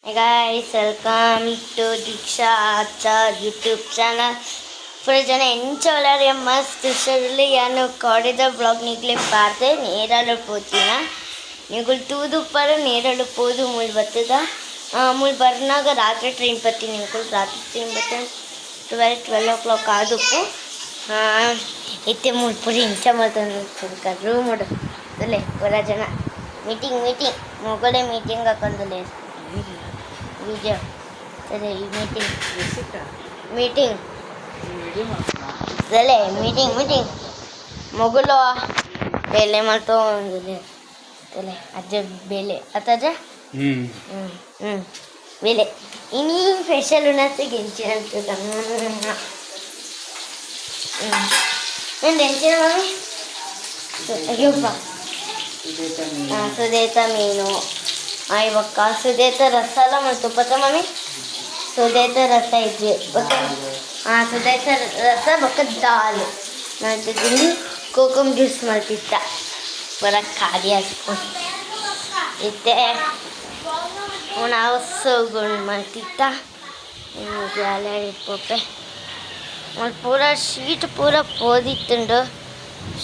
Hey guys, welcome to Diksha Achar YouTube channel. For jana encholar mast shirli yanu kodida vlog nigle paarte neralu potina nigul tudu par neralu podu mul battida mul barnaga ratre train patti nigul ratre train batte 12 o'clock adupu itte mul puri incha matanu room odu dole pura jana meeting mogole meeting akandule video sale meeting sale meeting mogulo bele malto sale ajja bele ataja bele ini special unase ginchirantu tension mami ayo pa sudeta meenu ಇವಾಗ ಸುದೇತ ರಸ ಅಲ್ಲ ಮತ್ತು ಪತ mummy ಸುದೇತ ರಸ ಇದ್ವಿ ಸುದೇತ ರಸ ಬೊಕ್ಕ ದಾಲ್ ಮಾಡ್ತಿದ್ದೀನಿ kokum juice ಮಾಡ್ತಿತ್ತ ಬರ ಖಾಲಿ ಹಾಕ್ಕೊಂಡು ಇತ್ತೆ ನಾವು ಸೋಗೊಂಡು ಮಾಡ್ತಿತ್ತ ಜಾಲಿಯಾಡಿಪ್ಪೆ ಮತ್ತು ಪೂರ ಶೀಟ್ ಪೂರ ಪೋದಿತ್ತುಂಡು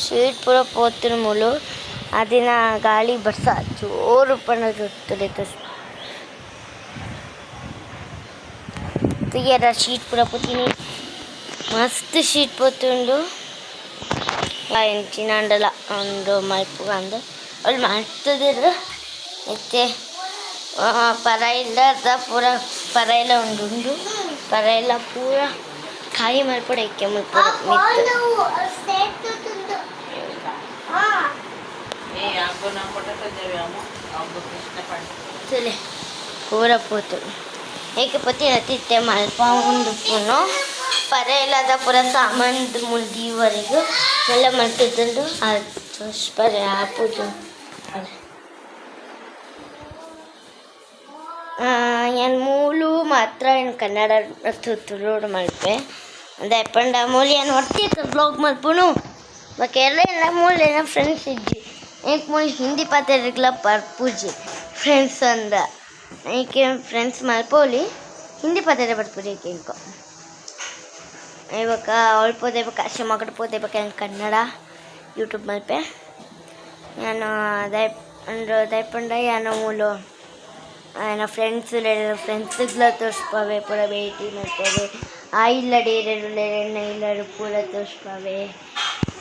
ಶೀಟ್ ಪೂರ ಪೋತಿನ ಮೂಲು ಅದಿನ ಗಾಳಿ ಬರ್ಸ ಜೋರು ಪಣ ಜೊತ್ತದೆ ತೆಗಿಯರ ಶೀಟ್ ಪೂರ ಪೋತೀನಿ ಮಸ್ತ್ ಶೀಟ್ ಪೋತುಂಡು ಎಂಚಿನಂಡಲ ಒಂದು ಮಲ್ಪು ಅಂದ ಅಲ್ಲಿ ಮಾಡ್ತದಿರು ಮತ್ತೆ ಪರ ಇಲ್ಲ ಪೂರ ಪರ ಎಲ್ಲ ಉಂಡು ಪರ ಎಲ್ಲ ಪೂರ ಖಾಲಿ ಮಲ್ಪಡೆ ಇಕ್ಕೆ ಮಲ್ಪಡ ಚಲೆ ಪೂರ ಪೋತು ಏಕಪತಿ ಹತ್ತಿತ್ತೆ ಮಲ್ಪ ಒಂದು ಪುನೋ ಪರ ಇಲ್ಲದ ಪೂರ ಸಾಮಾನ್ದು ಮುಲ್ದಿವರೆಗೂ ಎಲ್ಲ ಮಲ್ತಿದ್ದುಂಡು ಅದು ಪರೆ ಆಪುದು ಏನು ಮೂಲು ಮಾತ್ರ ಏನು ಕನ್ನಡ ತುಳುಡು ಮಲ್ಪೆ ಅದು ಎಪ್ಪಂಡ ಮೂಲಿ ಏನು ಹೊರ್ತಿತ್ತು ಬ್ಲಾಗ್ ಮಲ್ಪುನು ಕೇರಳ ಎಲ್ಲ ಮೂಲೆ ಏನೋ ಫ್ರೆಂಡ್ಸ್ ಇದ್ವಿ ಏಕೆ ಮೂಲಿ ಹಿಂದಿ ಪಾತ್ರೆಗಳ ಪೂಜೆ ಫ್ರೆಂಡ್ಸ್ ಅಂದ ಏಕೆ ಫ್ರೆಂಡ್ಸ್ ಮಲ್ಪೋಲಿ ಹಿಂದಿ ಪಾತ್ರೆ ಬರ್ಪೂರಿ ಏಕೆ ಇಂಕೋ ಇವಾಗ ಅವಳು ಪೋದೇಬೇಕು ಅಷ್ಟೇ ಮಗಡು ಪೋದೇಬೇಕು ಕನ್ನಡ ಯೂಟ್ಯೂಬ್ ಮಲ್ಪೆ ನಾನು ದಯಪಂಡ ಏನೋ ಮೂಲು ಏನೋ ಫ್ರೆಂಡ್ಸ್ಗಳ ತೋರಿಸ್ಪವೆ ಪೂರ ಭೇಟಿ ಮಾಡ್ತೇವೆ ಇಲ್ಲಡಿ ಇಲ್ಲಡು ಪೂರ ತೋರಿಸ್ಪವೆ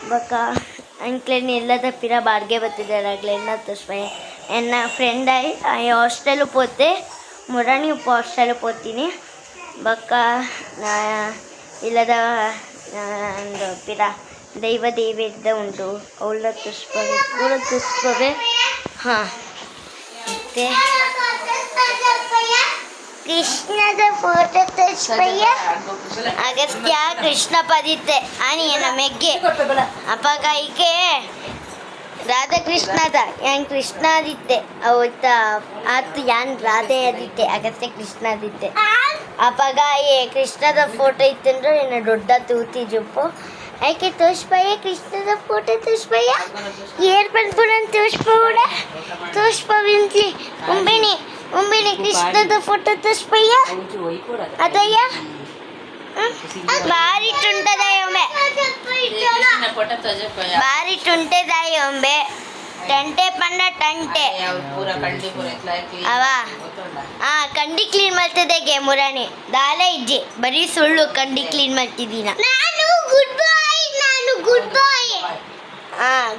ಬಕ ಅಂಕ್ಲೇನು ಎಲ್ಲದ ಪಿರ ಬಾಡಿಗೆ ಬತ್ತಿದ್ದಾರಾಗಲೇ ಎಲ್ಲ ತೋರಿಸ್ಪವೆ ಎನ್ನ ಫ್ರೆಂಡ್ ಹಾಸ್ಟೆಲು ಪೋತೆ ಮುರಾಣಿ ಹಾಸ್ಟೆಲು ಪೋತೀನಿ ಬಕ್ಕ ಇಲ್ಲದ ಒಂದು ಪಿರ ದೈವ ಉಂಟು ಅವಳ ತೋರಿಸ್ಪವೆ ಪೂರ ತೋರಿಸ್ಪವೆ ಮತ್ತೆ ಕೃಷ್ಣದ ಫೋಟೋ ತೋರಿಸ್ಪಯ್ಯ ಅಗಸ್ತ್ಯ ಕೃಷ್ಣ ಪದಿತ್ತೆ ಆನಿಯನ ಮೆಗ್ಗೆ ಅಪ್ಪಾಗ ಈಕೆ ರಾಧಾಕೃಷ್ಣದ ಯಾನ್ ಕೃಷ್ಣ ಆದಿತ್ತೆ ಅವತ್ತ ಆತು ಯಾನ್ ರಾಧೆ ಆದಿತ್ತೆ ಅಗಸ್ತ್ಯ ಕೃಷ್ಣ ಆದಿತ್ತೆ ಅಪ್ಪಾಗ ಕೃಷ್ಣದ ಫೋಟೋ ಇತ್ತಂದ್ರೆ ಏನು ದೊಡ್ಡ ತೂತಿ ಜುಪ್ಪು ಆಯ್ಕೆ ತೋರಿಸ್ಪಯ್ಯ ಕೃಷ್ಣದ ಫೋಟೋ ತೋರಿಸ್ಪಯ್ಯ ಏರ್ ಬಂದ್ಬಿಡನ್ ತೋರಿಸ್ಪವಿಂತ್ಲಿ ಉಂಬಿನಿ ಕೃಷ್ಣದ ಫೋಟೋ ತೋರಿಸ್ಪಯ್ಯ ಅದಯ್ಯ ಭಾರಿ ಟುಂಟದಾಯೊಂಬೆ ಭಾರಿ ಟುಂಟೆದಾಯೊಂಬೆ ಟಂಟೆ ಪಂಡ ಟಂಟೆ ಅವ ಕಂಡಿ ಕ್ಲೀನ್ ಮಾಡ್ತಿದ್ದೆ ಮುರಾಣಿ ದಾಲೆ ಇಜ್ಜಿ ಬರೀ ಸುಳ್ಳು ಕಂಡಿ ಕ್ಲೀನ್ ಮಾಡ್ತಿದ್ದೀನ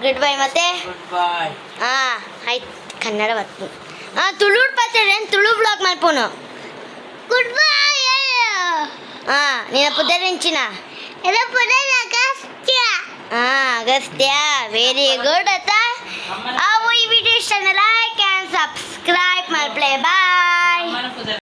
ಗುಡ್ ಬಾಯ್ ಮತ್ತೆ ಆಯ್ತು ಕನ್ನಡ ಬರ್ತೀನಿ ತುಳುಡ್ ಪಾತ್ರೆ ತುಳು ಬ್ಲಾಗ್ ಮಾಡ್ಪೋನು ಗುಡ್ ಬಾಯ್ ನಿನ್ನ ಪುದರಿಂಚಿನ ಎಲ್ಲ ಪುದರ್ ಅಗಸ್ತ್ಯ ಅಗಸ್ತ್ಯ ವೆರಿ ಗುಡ್ ಅತ್ತ